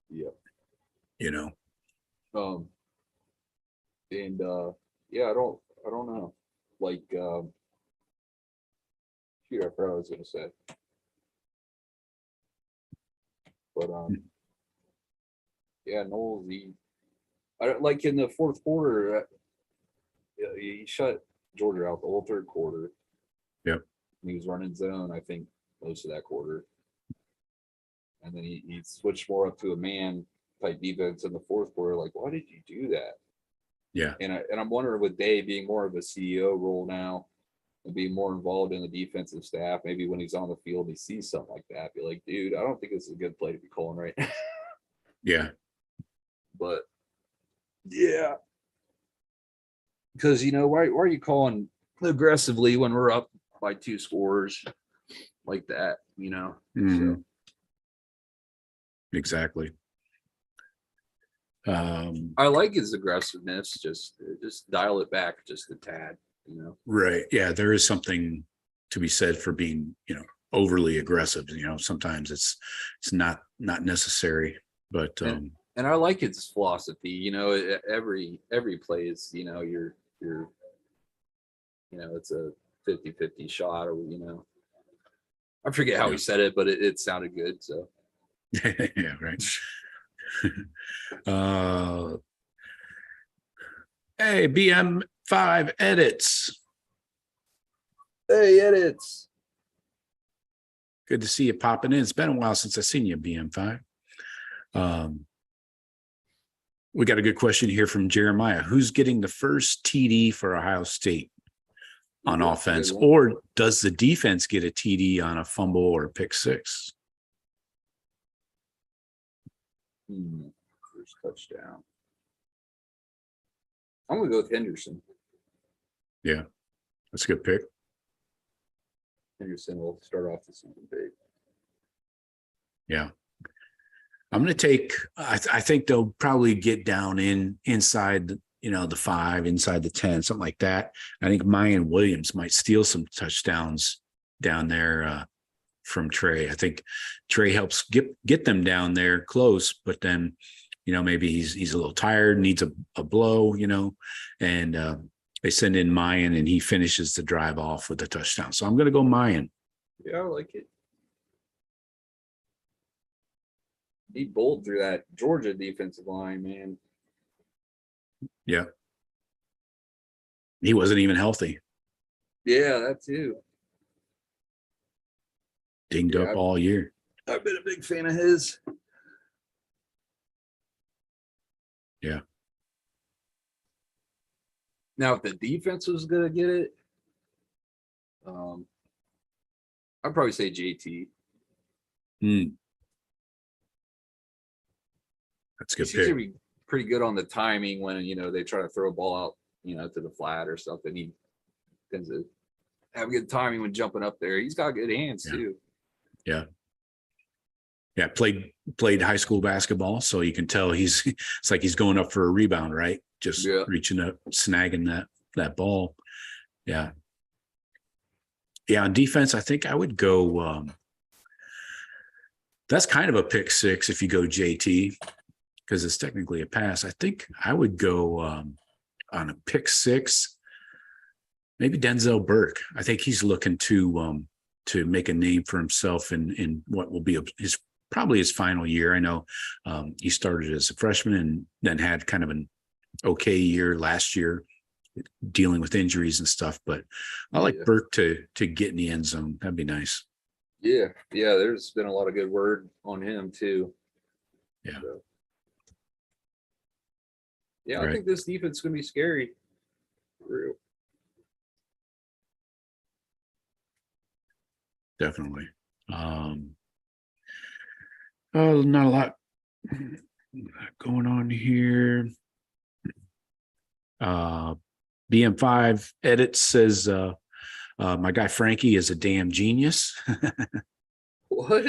yeah. And yeah, I don't know. Like shoot, I forgot what I was gonna say. But yeah, Knowles, like in the fourth quarter, he shut Georgia out the whole third quarter. Yep. He was running zone, I think, most of that quarter. And then he switched more up to a man type defense in the fourth quarter. Like, why did you do that? Yeah. And I'm wondering with Dave being more of a CEO role now and being more involved in the defensive staff, maybe when he's on the field, he sees something like that. Be like, dude, I don't think this is a good play to be calling right now. Yeah. But yeah. Because, why are you calling aggressively when we're up by 2 scores like that, Mhm. So. Exactly. I like his aggressiveness. Just dial it back just a tad, Right. Yeah. There is something to be said for being, overly aggressive. Sometimes it's not necessary, but And I like his philosophy. Every play is, you're it's a 50-50 shot, or I forget how he said it, but it sounded good. So yeah, right. Hey, BM5 edits. Hey, edits. Good to see you popping in. It's been a while since I've seen you, BM5. We got a good question here from Jeremiah. Who's getting the first TD for Ohio State on offense? Or does the defense get a TD on a fumble or a pick 6? First touchdown. I'm going to go with Henderson. Yeah, that's a good pick. Henderson will start off the season big. Yeah. I'm going to take, I think they'll probably get down inside, the 5, inside the 10, something like that. I think Mayan Williams might steal some touchdowns down there from Trey. I think Trey helps get them down there close, but then, maybe he's a little tired, needs a blow, and they send in Mayan and he finishes the drive off with a touchdown. So I'm going to go Mayan. Yeah, I like it. He bowled through that Georgia defensive line, man. Yeah. He wasn't even healthy. Yeah, that too. Dinged up all year. I've been a big fan of his. Yeah. Now, if the defense was going to get it, I'd probably say JT. That's a He good seems to pick. be pretty good on the timing when, they try to throw a ball out, to the flat or something. He tends to have good timing when jumping up there. He's got good hands too. Yeah. Yeah. Played high school basketball. So you can tell it's like he's going up for a rebound, right? Just reaching up, snagging that ball. Yeah. Yeah. On defense, I think I would go, that's kind of a pick six if you go JT, because it's technically a pass. I think I would go on a pick six, maybe Denzel Burke. I think he's looking to make a name for himself in what will be probably his final year. I know he started as a freshman and then had kind of an okay year last year, dealing with injuries and stuff. But I like Burke to get in the end zone. That'd be nice. Yeah. There's been a lot of good word on him too. Yeah. So. Yeah, I think this defense is going to be scary. For real. Definitely. Not a lot going on here. BM5 edit says my guy Frankie is a damn genius. What?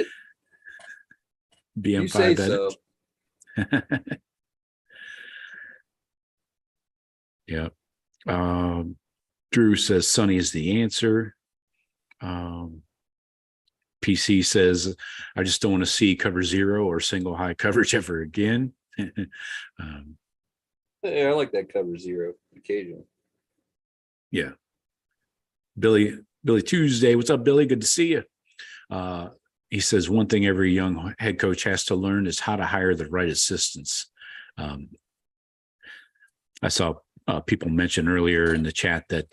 BM5 you say edit. So. Yeah. Drew says Sonny is the answer. PC says I just don't want to see cover zero or single high coverage ever again. Yeah, I like that cover zero occasionally. Yeah. Billy Tuesday. What's up, Billy? Good to see you. He says one thing every young head coach has to learn is how to hire the right assistants. I saw people mention earlier in the chat that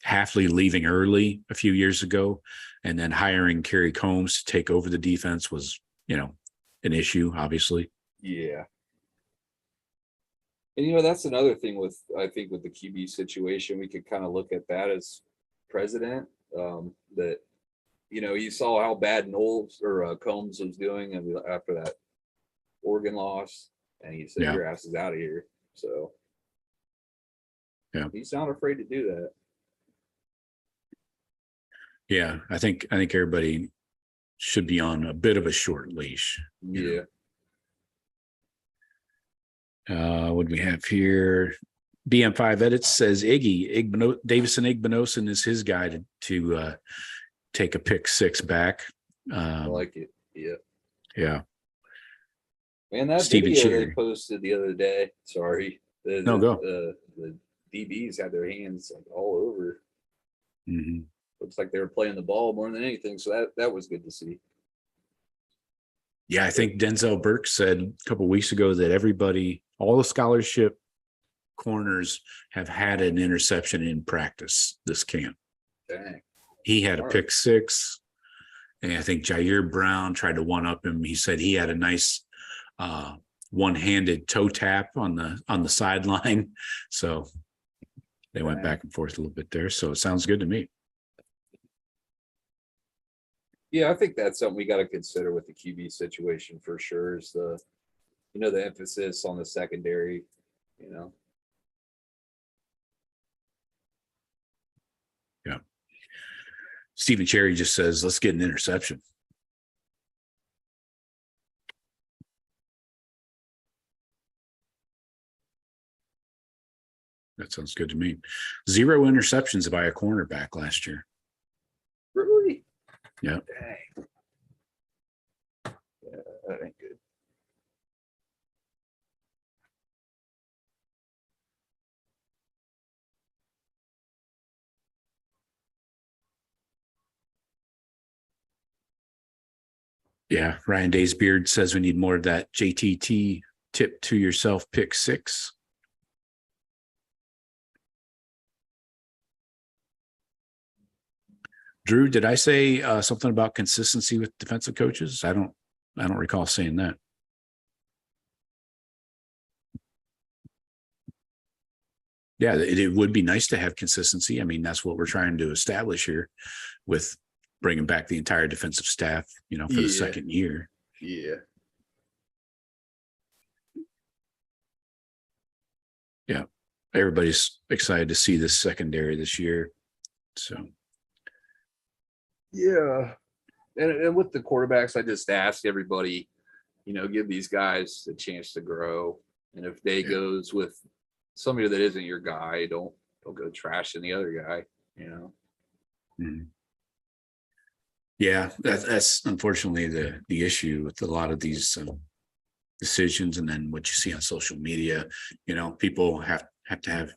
Hafley leaving early a few years ago and then hiring Kerry Combs to take over the defense was, an issue, obviously. Yeah. And, that's another thing I think with the QB situation, we could kind of look at that as precedent that, you saw how bad Knowles or Combs was doing after that Oregon loss, and he said, your ass is out of here. So he's not afraid to do that. Yeah, I think everybody should be on a bit of a short leash. Yeah. What do we have here? BM5 edits says Davison Igbinosun is his guy to take a pick six back. I like it. Yeah. Yeah. Man, that Steven video Cherry. they posted the other day. Sorry. Go. The DBs had their hands all over. Mm-hmm. Looks like they were playing the ball more than anything. So that was good to see. Yeah, I think Denzel Burke said a couple of weeks ago that all the scholarship corners have had an interception in practice this camp. Dang. He had a pick six, and I think Jair Brown tried to one-up him. He said he had a nice one-handed toe tap on the sideline. So they went back and forth a little bit there. So it sounds good to me. Yeah, I think that's something we got to consider with the QB situation for sure. Is the emphasis on the secondary. Yeah. Stephen Cherry just says, let's get an interception. That sounds good to me. 0 interceptions by a cornerback last year. Really? Yeah. Dang. Yeah, that ain't good. Yeah. Ryan Daysbeard says we need more of that JTT tip to yourself pick six. Drew, did I say something about consistency with defensive coaches? I don't recall saying that. Yeah, it would be nice to have consistency. I mean, that's what we're trying to establish here with bringing back the entire defensive staff, for the second year. Yeah. Yeah. Everybody's excited to see this secondary this year. So. Yeah. And with the quarterbacks, I just ask everybody, give these guys a chance to grow. And if Day goes with somebody that isn't your guy, don't go trashing the other guy, Mm-hmm. Yeah, that's unfortunately the issue with a lot of these decisions, and then what you see on social media. People have to have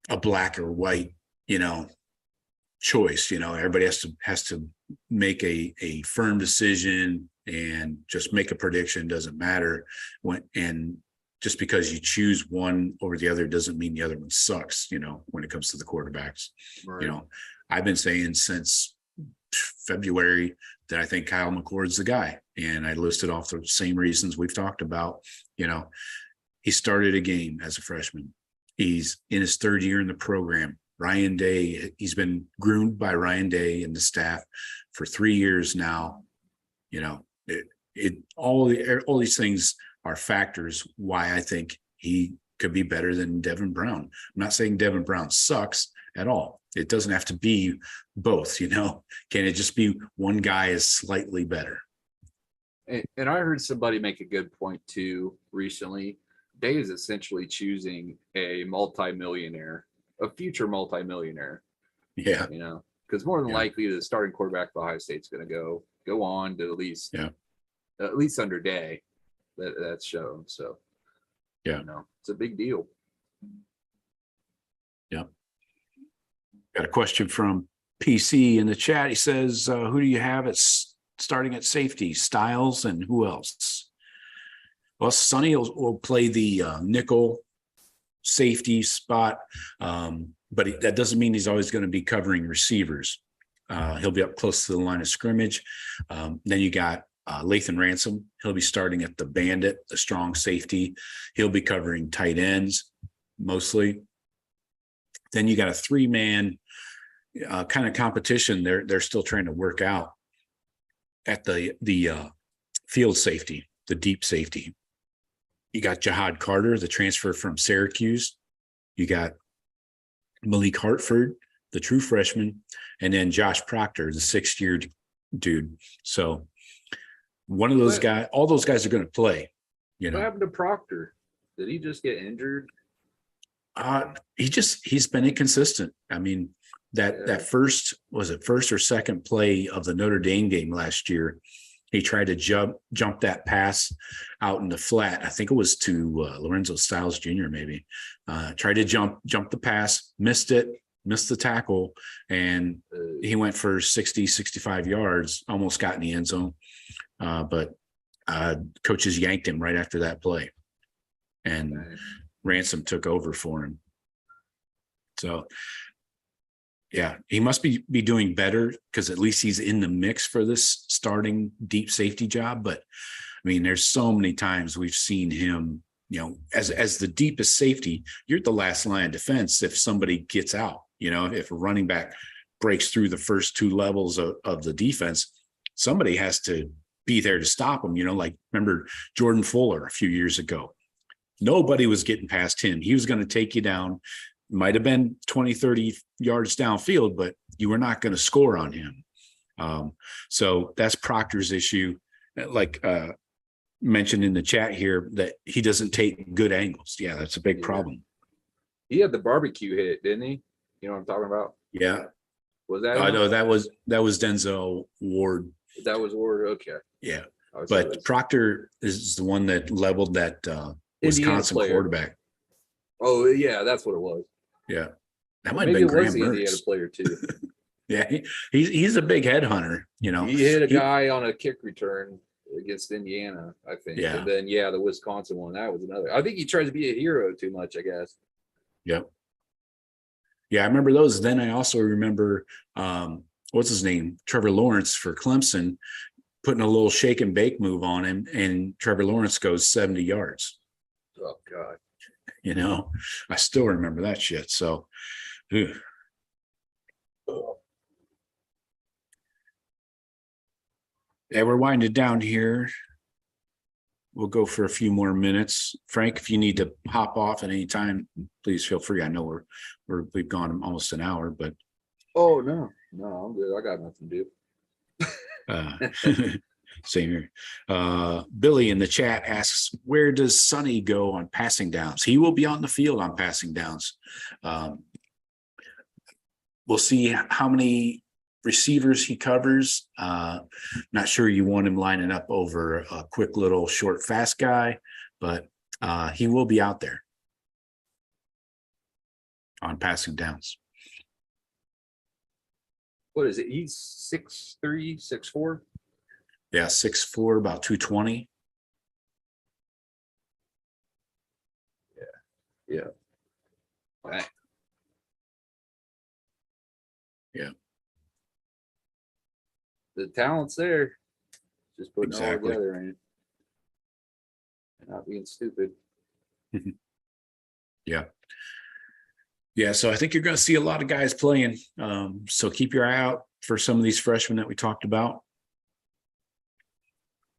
a black or white, choice. Everybody has to make a firm decision and just make a prediction. Doesn't matter and just because you choose one over the other doesn't mean the other one sucks. When it comes to the quarterbacks, Right. I've been saying since February that I think Kyle McCord's the guy, and I listed off the same reasons we've talked about. He started a game as a freshman. He's in his third year in the program. Ryan Day, he's been groomed by Ryan Day and the staff for 3 years now. All these things are factors why I think he could be better than Devin Brown. I'm not saying Devin Brown sucks at all. It doesn't have to be both, Can it just be one guy is slightly better? And I heard somebody make a good point too recently. Day is essentially choosing a future multimillionaire. Yeah. Because more than likely the starting quarterback of Ohio State's going to go on to at least under Day. That's shown. So, it's a big deal. Yeah. Got a question from PC in the chat. He says, who do you have starting at safety? Styles and who else? Well, Sonny will play the nickel safety spot, but that doesn't mean he's always going to be covering receivers. He'll be up close to the line of scrimmage. Then you got Lathan Ransom. He'll be starting at the bandit, the strong safety. He'll be covering tight ends mostly. Then you got a 3-man kind of competition. They're still trying to work out at the field safety, the deep safety. You got Jihad Carter, the transfer from Syracuse. You got Malik Hartford, the true freshman, and then Josh Proctor, the 6th-year dude. So one of those guys, all those guys are going to play. What happened to Proctor? Did he just get injured? He's been inconsistent. I mean, that first or second play of the Notre Dame game last year, he tried to jump that pass out in the flat. I think it was to Lorenzo Styles Jr. maybe. Tried to jump the pass, missed the tackle, and he went for 60, 65 yards, almost got in the end zone. But coaches yanked him right after that play, and Ransom took over for him. So, yeah, he must be doing better because at least he's in the mix for this starting deep safety job. But I mean, there's so many times we've seen him, as the deepest safety, you're the last line of defense. If somebody gets out, if a running back breaks through the first 2 levels of the defense, somebody has to be there to stop him. Like remember Jordan Fuller a few years ago. Nobody was getting past him. He was going to take you down. Might have been 20, 30 yards downfield, but you were not going to score on him. So that's Proctor's issue. Like mentioned in the chat here, that he doesn't take good angles. Yeah, that's a big problem. He had the barbecue hit, didn't he? You know what I'm talking about? Yeah. Was that? I know that was Denzel Ward. That was Ward. Okay. Yeah. But Proctor is the one that leveled that Wisconsin quarterback. Oh, yeah, that's what it was. Yeah. That might have been Graham He had a Mertz. player too. Yeah, he's a big headhunter, He hit a guy on a kick return against Indiana, I think. Yeah. And then the Wisconsin one, that was another. I think he tries to be a hero too much, I guess. Yep. Yeah, I remember those. Then I also remember what's his name? Trevor Lawrence for Clemson, putting a little shake and bake move on him, and Trevor Lawrence goes 70 yards. Oh God. I still remember that shit. So, yeah, we're winding down here. We'll go for a few more minutes. Frank, if you need to hop off at any time, please feel free. I know we've gone almost an hour, but Oh no, I'm good. I got nothing to do. same here. Billy in the chat asks, where does Sonny go on passing downs? He will be on the field on passing downs. We'll see how many receivers he covers. Not sure you want him lining up over a quick little short, fast guy, but he will be out there on passing downs. What is it? He's 6'3", 6'4"? Yeah, 6'4", about 220. Yeah. Right. Yeah. The talent's there. Just putting it all Exactly. together and not being stupid. Yeah. Yeah, so I think you're going to see a lot of guys playing. So keep your eye out for some of these freshmen that we talked about.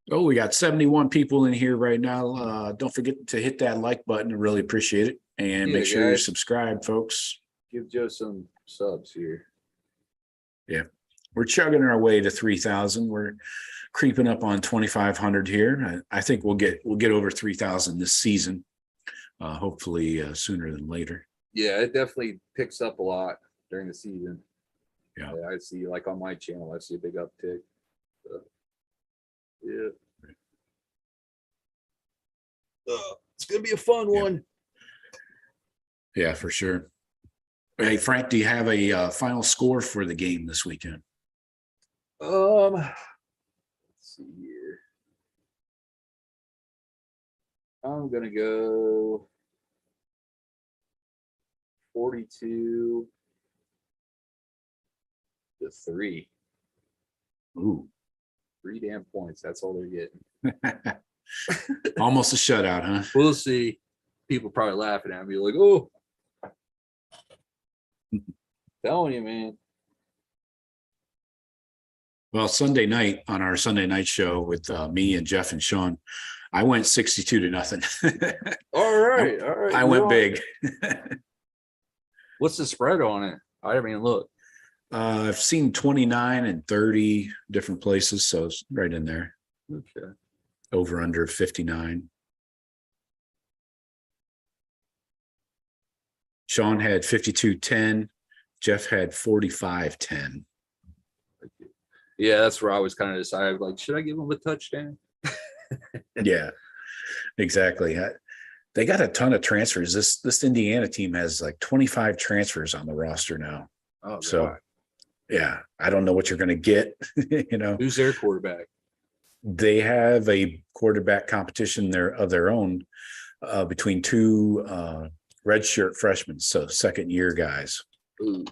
Oh, we got 71 people in here right now. Don't forget to hit that like button. I really appreciate it. And Yeah, make sure you're guys. subscribed, folks. Give Joe some subs here. Yeah, we're chugging our way to 3,000. We're creeping up on 2,500 here. I think we'll get over 3,000 this season. Hopefully sooner than later. Yeah, it definitely picks up a lot during the season. Yeah. I see, like on my channel, I see a big uptick. So, yeah. It's gonna be a fun one. Yeah, for sure. Hey, Frank, do you have a final score for the game this weekend? Let's see here. I'm gonna go 42-3. Ooh. 3 damn points. That's all they're getting. Almost a shutout, huh? We'll see. People probably laughing at me like, oh. Telling you, man. Well, Sunday night on our Sunday night show with me and Jeff and Sean, I went 62-0. All right. I went big. What's the spread on it? I didn't even look. I've seen 29 and 30 different places, so it's right in there. Okay. Over under 59. Sean had 52-10. Jeff had 45-10. Yeah, that's where I was kind of decided, like, should I give him a touchdown? Yeah, exactly. They got a ton of transfers. This Indiana team has like 25 transfers on the roster now. Oh, So, God. yeah, I don't know what you're going to get. Who's their quarterback? They have a quarterback competition of their own between two redshirt freshmen, so second year guys. Ooh.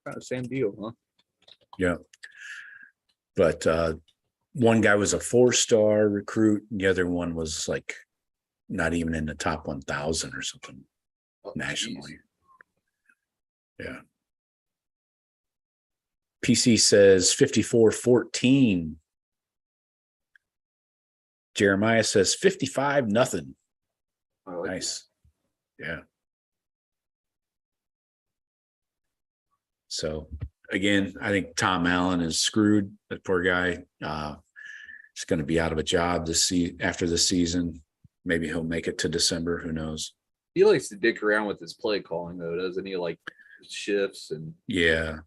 Kind of same deal, huh? Yeah. But one guy was a 4-star recruit, and the other one was like not even in the top 1,000 or something nationally. Geez. Yeah. PC says 54-14. Jeremiah says 55-0. Like Nice. Yeah. So again, I think Tom Allen is screwed. That poor guy. He's going to be out of a job after the season. Maybe he'll make it to December. Who knows? he likes to dick around with his play calling, though, doesn't he? Like shifts and Yeah.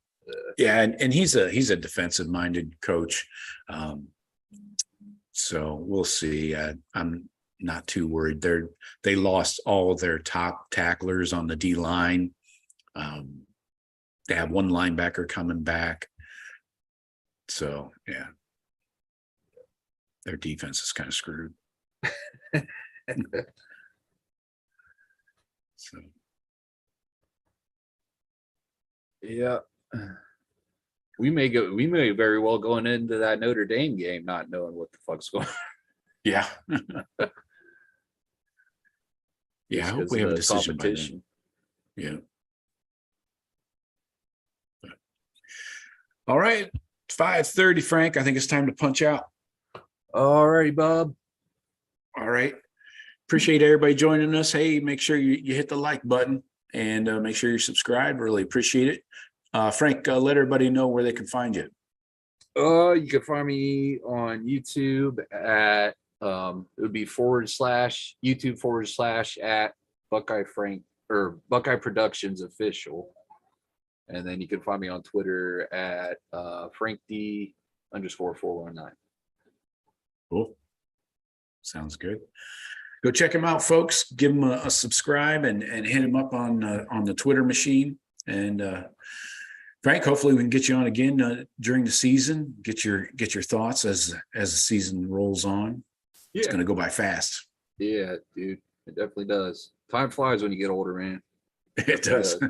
Yeah, and he's a defensive minded coach. So we'll see. I'm not too worried. They lost all their top tacklers on the D line. They have one linebacker coming back. So yeah. Their defense is kind of screwed. So yeah. We may very well going into that Notre Dame game not knowing what the fuck's going on. yeah. Yeah, I just hope 'cause we of have a the decision by then. competition. Yeah. All right. 5:30, Frank. I think it's time to punch out. All righty, Bob. All right. Appreciate everybody joining us. Hey, make sure you hit the like button and make sure you're subscribed. Really appreciate it. Frank, let everybody know where they can find you. You can find me on YouTube at it would be /YouTube/ at Buckeye Frank or Buckeye Productions Official. And then you can find me on Twitter at FrankD_419. Cool. Sounds good. Go check him out, folks. Give him a subscribe and hit him up on the Twitter machine. And Frank, hopefully we can get you on again during the season. Get your thoughts as the season rolls on. It's going to go by fast. Yeah, dude, it definitely does. Time flies when you get older, man. It does.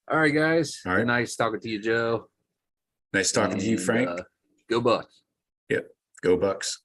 All right, guys. All right. Nice talking to you, Joe. Nice talking to you, Frank. Go Bucks. Yep. Go Bucks.